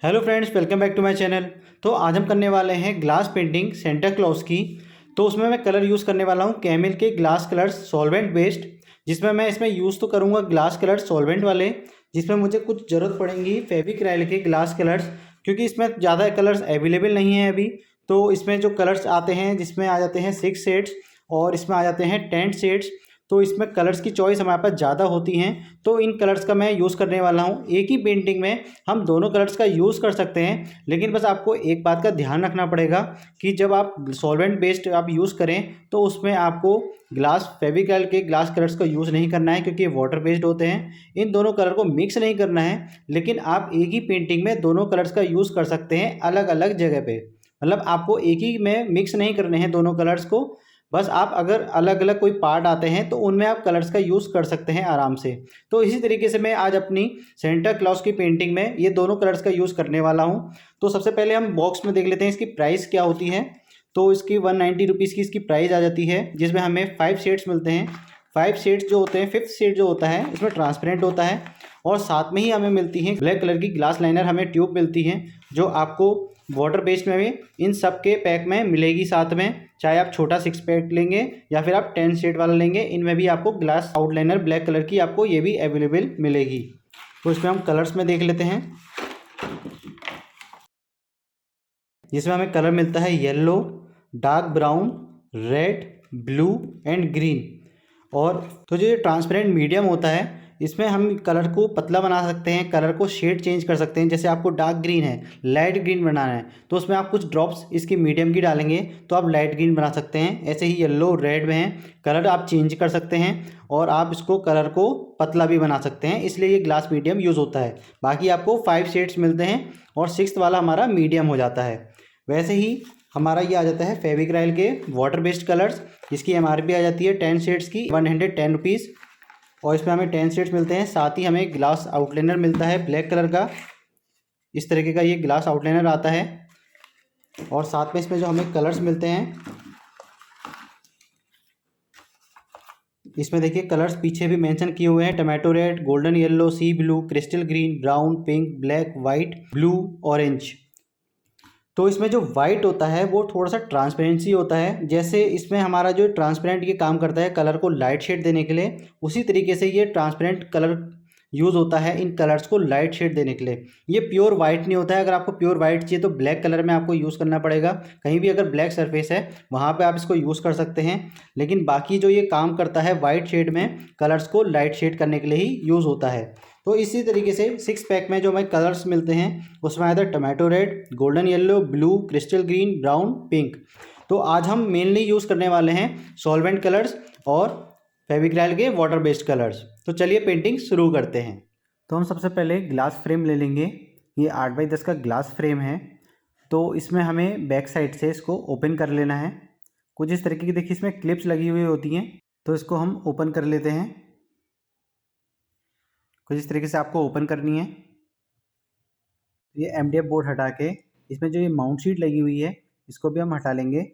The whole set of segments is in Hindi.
Hello friends, welcome back to my channel. तो आज हम करने वाले हैं ग्लास पेंटिंग सेंटा क्लॉज की। तो उसमें मैं कलर यूज़ करने वाला हूँ कैमिल के ग्लास कलर्स सॉल्वेंट बेस्ड, जिसमें मैं इसमें यूज़ तो करूँगा ग्लास कलर्स सॉल्वेंट वाले, जिसमें मुझे कुछ ज़रूरत पड़ेंगी फेविक्रिल के ग्लास कलर्स, क्योंकि इसमें ज़्यादा कलर्स अवेलेबल नहीं है अभी। तो इसमें जो कलर्स आते हैं, जिसमें आ जाते हैं 6 शेड्स और इसमें आ जाते हैं 10 शेड्स। तो इसमें कलर्स की चॉइस हमारे पास ज़्यादा होती हैं। तो इन कलर्स का मैं यूज़ करने वाला हूँ। एक ही पेंटिंग में हम दोनों कलर्स का यूज़ कर सकते हैं, लेकिन बस आपको एक बात का ध्यान रखना पड़ेगा कि जब आप सॉल्वेंट बेस्ड आप यूज़ करें तो उसमें आपको ग्लास फेविक्रिल के ग्लास कलर्स का यूज़ नहीं करना है, क्योंकि ये वाटर बेस्ड होते हैं। इन दोनों कलर को मिक्स नहीं करना है, लेकिन आप एक ही पेंटिंग में दोनों कलर्स का यूज़ कर सकते हैं अलग अलग जगह पे। मतलब आपको एक ही में मिक्स नहीं करने हैं दोनों कलर्स को। बस आप अगर अलग अलग कोई पार्ट आते हैं तो उनमें आप कलर्स का यूज़ कर सकते हैं आराम से। तो इसी तरीके से मैं आज अपनी सेंटा क्लॉज की पेंटिंग में ये दोनों कलर्स का यूज़ करने वाला हूँ। तो सबसे पहले हम बॉक्स में देख लेते हैं इसकी प्राइस क्या होती है। तो इसकी 190 रुपीज़ की इसकी प्राइस आ जाती है, जिसमें हमें 5 शेड्स मिलते हैं। 5 शेड्स जो होते हैं, 5th शेड जो होता है इसमें ट्रांसपेरेंट होता है, और साथ में ही हमें मिलती है ब्लैक कलर की ग्लास लाइनर, हमें ट्यूब मिलती है जो आपको वाटर बेस्ड में भी इन सब के पैक में मिलेगी साथ में। चाहे आप छोटा 6 पैक लेंगे या फिर आप 10 शेड वाला लेंगे, इनमें भी आपको ग्लास आउटलाइनर ब्लैक कलर की आपको ये भी अवेलेबल मिलेगी। तो इसमें हम कलर्स में देख लेते हैं, जिसमें हमें कलर मिलता है yellow, dark brown, red, blue and green. और तो जो ट्रांसपेरेंट मीडियम होता है, इसमें हम कलर को पतला बना सकते हैं, कलर को शेड चेंज कर सकते हैं। जैसे आपको डार्क ग्रीन है, लाइट ग्रीन बनाना है, तो उसमें आप कुछ ड्रॉप्स इसकी मीडियम की डालेंगे तो आप लाइट ग्रीन बना सकते हैं। ऐसे ही येलो रेड में है, कलर आप चेंज कर सकते हैं और आप इसको कलर को पतला भी बना सकते हैं, इसलिए ये ग्लास मीडियम यूज़ होता है। बाकी आपको 5 शेड्स मिलते हैं और 6th वाला हमारा मीडियम हो जाता है। वैसे ही हमारा ये आ जाता है फेविक्रिल के वाटर बेस्ड कलर्स, जिसकी एमआरपी आ जाती है 10 शेड्स की 110 रुपीज़, और इसमें हमें 10 शेड्स मिलते हैं। साथ ही हमें ग्लास आउटलाइनर मिलता है ब्लैक कलर का, इस तरीके का ये ग्लास आउटलाइनर आता है। और साथ में इसमें जो हमें कलर्स मिलते हैं, इसमें देखिए कलर्स पीछे भी मेंशन किए हुए हैं: tomato red, golden yellow, sea blue, crystal green, brown, pink, black, white, blue, orange. तो इसमें जो वाइट होता है वो थोड़ा सा ट्रांसपेरेंसी होता है। जैसे इसमें हमारा जो ट्रांसपेरेंट ये काम करता है कलर को लाइट शेड देने के लिए, उसी तरीके से ये ट्रांसपेरेंट कलर यूज़ होता है इन कलर्स को लाइट शेड देने के लिए। ये प्योर वाइट नहीं होता है। अगर आपको प्योर वाइट चाहिए तो ब्लैक कलर में आपको यूज़ करना पड़ेगा। कहीं भी अगर ब्लैक सरफेस है वहाँ पे आप इसको यूज़ कर सकते हैं, लेकिन बाकी जो ये काम करता है वाइट शेड में, कलर्स को लाइट शेड करने के लिए ही यूज़ होता है। तो इसी तरीके से 6 पैक में जो हमें कलर्स मिलते हैं उसमें आया था tomato red, golden yellow, blue, crystal green, brown, pink. तो आज हम मेनली यूज़ करने वाले हैं सॉल्वेंट कलर्स और फेविक्रिल के वाटर बेस्ड कलर्स। तो चलिए पेंटिंग शुरू करते हैं। तो हम सबसे पहले ग्लास फ्रेम ले लेंगे। ये 8x10 का ग्लास फ्रेम है। तो इसमें हमें बैक साइड से इसको ओपन कर लेना है। कुछ इस तरीके की देखिए इसमें क्लिप्स लगी हुई होती हैं, तो इसको हम ओपन कर लेते हैं। कुछ इस तरीके से आपको ओपन करनी है। ये MDF बोर्ड हटा के इसमें जो ये माउंट शीट लगी हुई है इसको भी हम हटा लेंगे।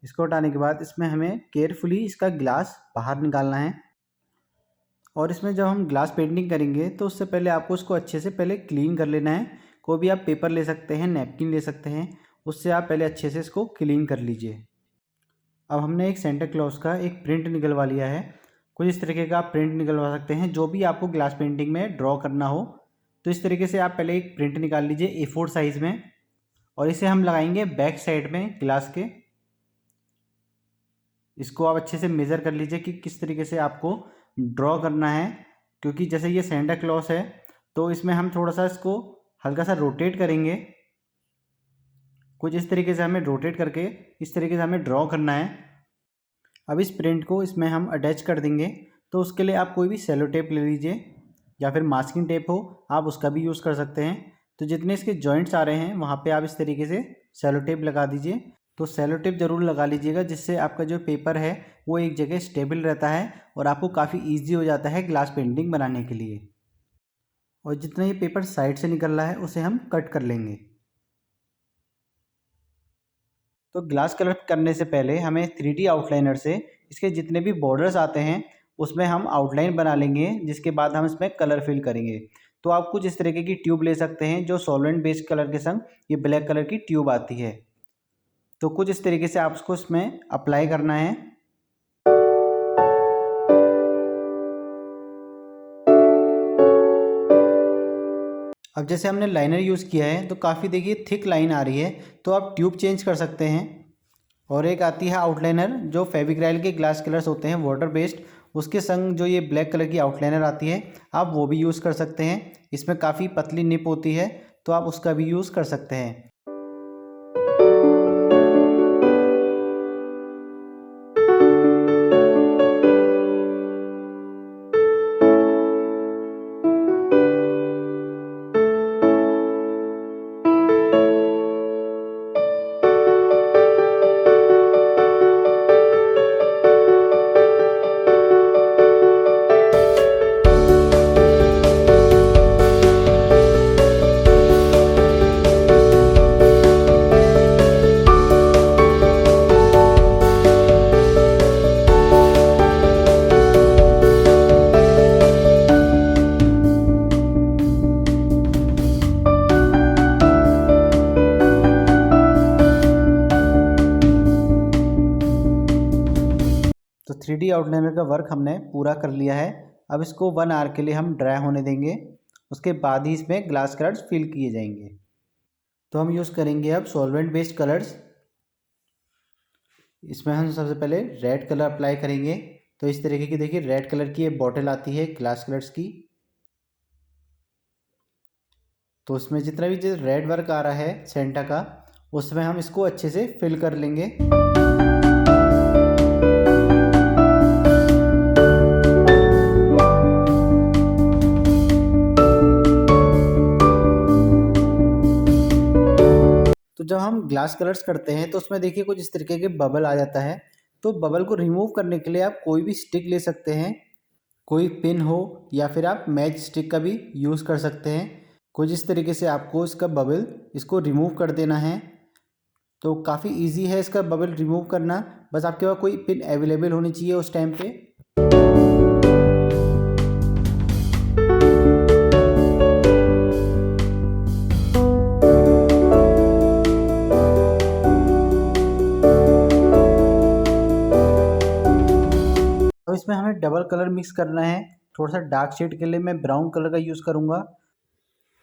इसको हटाने के बाद इसमें हमें केयरफुली इसका ग्लास बाहर निकालना है। और इसमें जब हम ग्लास पेंटिंग करेंगे तो उससे पहले आपको इसको अच्छे से पहले क्लीन कर लेना है। कोई भी आप पेपर ले सकते हैं, नैपकिन ले सकते हैं, उससे आप पहले अच्छे से इसको क्लीन कर लीजिए। अब हमने एक सेंटा क्लॉज का एक प्रिंट निकलवा लिया है। कुछ इस तरीके का आप प्रिंट निकलवा सकते हैं जो भी आपको ग्लास पेंटिंग में ड्रॉ करना हो। तो इस तरीके से आप पहले एक प्रिंट निकाल लीजिए A4 साइज़ में, और इसे हम लगाएंगे बैक साइड में ग्लास के। इसको आप अच्छे से मेज़र कर लीजिए कि किस तरीके से आपको ड्रॉ करना है, क्योंकि जैसे ये सेंटा क्लॉज है तो इसमें हम थोड़ा सा इसको हल्का सा रोटेट करेंगे। कुछ इस तरीके से हमें रोटेट करके इस तरीके से हमें ड्रॉ करना है। अब इस प्रिंट को इसमें हम अटैच कर देंगे। तो उसके लिए आप कोई भी सेलो टेप ले लीजिए, या फिर मास्किंग टेप हो आप उसका भी यूज़ कर सकते हैं। तो जितने इसके जॉइंट्स आ रहे हैं वहाँ पे आप इस तरीके से सेलो टेप लगा दीजिए। तो सेलो टेप ज़रूर लगा लीजिएगा, जिससे आपका जो पेपर है वो एक जगह स्टेबल रहता है और आपको काफ़ी ईजी हो जाता है ग्लास पेंटिंग बनाने के लिए। और जितना ये पेपर साइड से निकल रहा है उसे हम कट कर लेंगे। तो ग्लास कलर करने से पहले हमें 3D आउटलाइनर से इसके जितने भी बॉर्डर्स आते हैं उसमें हम आउटलाइन बना लेंगे, जिसके बाद हम इसमें कलर फिल करेंगे। तो आप कुछ इस तरीके की ट्यूब ले सकते हैं जो सॉल्वेंट बेस्ड कलर के संग ये ब्लैक कलर की ट्यूब आती है। तो कुछ इस तरीके से आपको इसमें अप्लाई करना है। अब जैसे हमने लाइनर यूज़ किया है तो काफ़ी देखिए थिक लाइन आ रही है, तो आप ट्यूब चेंज कर सकते हैं। और एक आती है आउटलाइनर जो फेविक्राइल के ग्लास कलर्स होते हैं वाटर बेस्ड, उसके संग जो ये ब्लैक कलर की आउटलाइनर आती है आप वो भी यूज़ कर सकते हैं। इसमें काफ़ी पतली निप होती है तो आप उसका भी यूज़ कर सकते हैं। तो 3D आउटलाइनर का वर्क हमने पूरा कर लिया है। अब इसको 1 आवर के लिए हम ड्राई होने देंगे, उसके बाद ही इसमें ग्लास कलर्स फिल किए जाएंगे। तो हम यूज़ करेंगे अब सॉल्वेंट बेस्ड कलर्स। इसमें हम सबसे पहले रेड कलर अप्लाई करेंगे। तो इस तरीके की देखिए रेड कलर की ये बॉटल आती है ग्लास कलर्स की। तो उसमें जितना भी जो रेड वर्क आ रहा है सेंटा का, उसमें हम इसको अच्छे से फिल कर लेंगे। तो जब हम ग्लास कलर्स करते हैं तो उसमें देखिए कुछ इस तरीके के बबल आ जाता है। तो बबल को रिमूव करने के लिए आप कोई भी स्टिक ले सकते हैं, कोई पिन हो या फिर आप मैच स्टिक का भी यूज़ कर सकते हैं। कुछ इस तरीके से आपको इसका बबल इसको रिमूव कर देना है। तो काफ़ी इजी है इसका बबल रिमूव करना, बस आपके पास कोई पिन अवेलेबल होनी चाहिए उस टाइम पे। अब इसमें हमें डबल कलर मिक्स करना है। थोड़ा सा डार्क शेड के लिए मैं ब्राउन कलर का यूज़ करूँगा।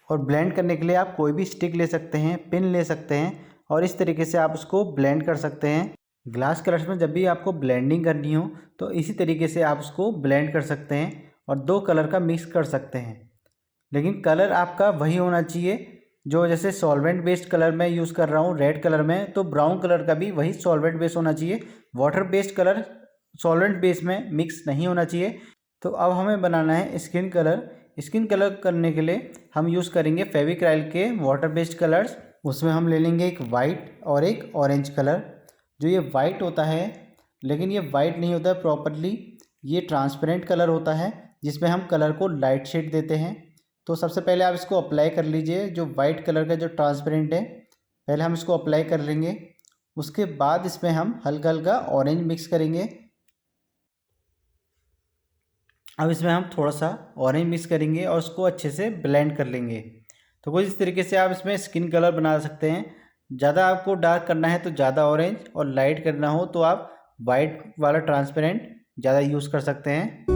और ब्लेंड करने के लिए आप कोई भी स्टिक ले सकते हैं, पिन ले सकते हैं और इस तरीके से आप उसको ब्लेंड कर सकते हैं। ग्लास कलर्स में जब भी आपको ब्लेंडिंग करनी हो तो इसी तरीके से आप उसको ब्लेंड कर सकते हैं और 2 कलर का मिक्स कर सकते हैं। लेकिन कलर आपका वही होना चाहिए जो जैसे सॉल्वेंट बेस्ड कलर मैं यूज़ कर रहा हूँ रेड कलर में, तो ब्राउन कलर का भी वही सॉल्वेंट बेस्ड होना चाहिए। Water based colour solvent base में मिक्स नहीं होना चाहिए। तो अब हमें बनाना है स्किन कलर। स्किन कलर करने के लिए हम यूज़ करेंगे फेविक्राइल के वाटर बेस्ड कलर्स। उसमें हम ले लेंगे एक वाइट और एक ऑरेंज कलर। जो ये वाइट होता है, लेकिन ये वाइट नहीं होता है प्रॉपरली, ये ट्रांसपेरेंट कलर होता है जिसमें हम कलर को लाइट शेड देते हैं। तो सबसे पहले आप इसको अप्लाई कर लीजिए। जो वाइट कलर का जो ट्रांसपेरेंट है पहले हम इसको अप्लाई कर लेंगे, उसके बाद इसमें हम हल्का हल्का ऑरेंज मिक्स करेंगे। अब इसमें हम थोड़ा सा ऑरेंज मिक्स करेंगे और उसको अच्छे से ब्लेंड कर लेंगे। तो कुछ इस तरीके से आप इसमें स्किन कलर बना सकते हैं। ज़्यादा आपको डार्क करना है तो ज़्यादा ऑरेंज, और लाइट करना हो तो आप वाइट वाला ट्रांसपेरेंट ज़्यादा यूज़ कर सकते हैं।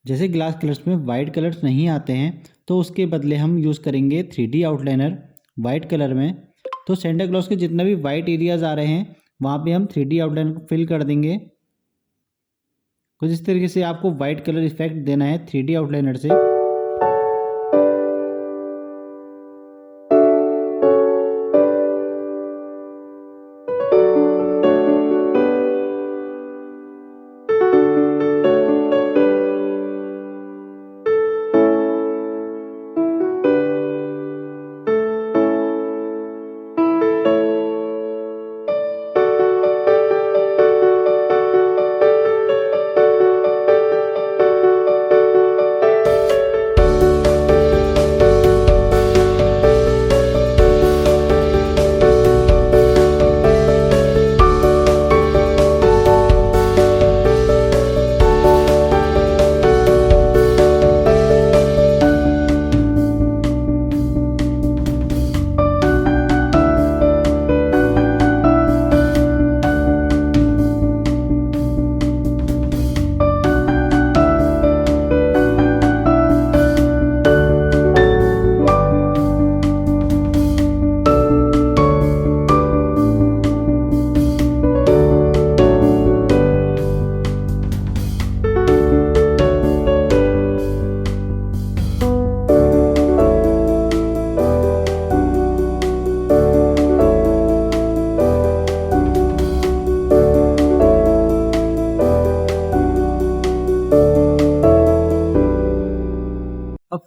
जैसे ग्लास कलर्स में वाइट कलर्स नहीं आते हैं तो उसके बदले हम यूज़ करेंगे 3D आउटलाइनर वाइट कलर में। तो सेंटा क्लॉज के जितना भी वाइट एरियाज आ रहे हैं वहाँ पे हम 3D आउटलाइनर को फिल कर देंगे। कुछ इस तरीके से आपको वाइट कलर इफेक्ट देना है 3D आउटलाइनर से।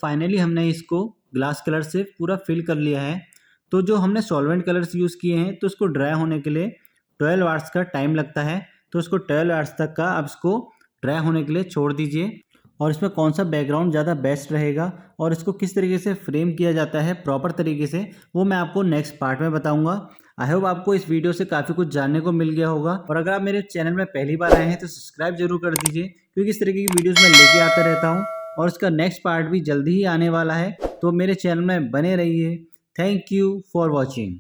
फाइनली हमने इसको ग्लास कलर से पूरा फिल कर लिया है। तो जो हमने सॉल्वेंट कलर्स यूज़ किए हैं तो इसको ड्राई होने के लिए 12 आवर्स का टाइम लगता है। तो इसको 12 आवर्स तक का अब इसको ड्राई होने के लिए छोड़ दीजिए। और इसमें कौन सा बैकग्राउंड ज़्यादा बेस्ट रहेगा और इसको किस तरीके से फ्रेम किया जाता है प्रॉपर तरीके से, वो मैं आपको नेक्स्ट पार्ट में बताऊंगा। आई होप आपको इस वीडियो से काफ़ी कुछ जानने को मिल गया होगा। और अगर आप मेरे चैनल में पहली बार आए हैं तो सब्सक्राइब जरूर कर दीजिए, क्योंकि इस तरीके की वीडियोज़ मैं लेके आता रहता हूँ और इसका नेक्स्ट पार्ट भी जल्दी ही आने वाला है। तो मेरे चैनल में बने रहिए। Thank you for watching.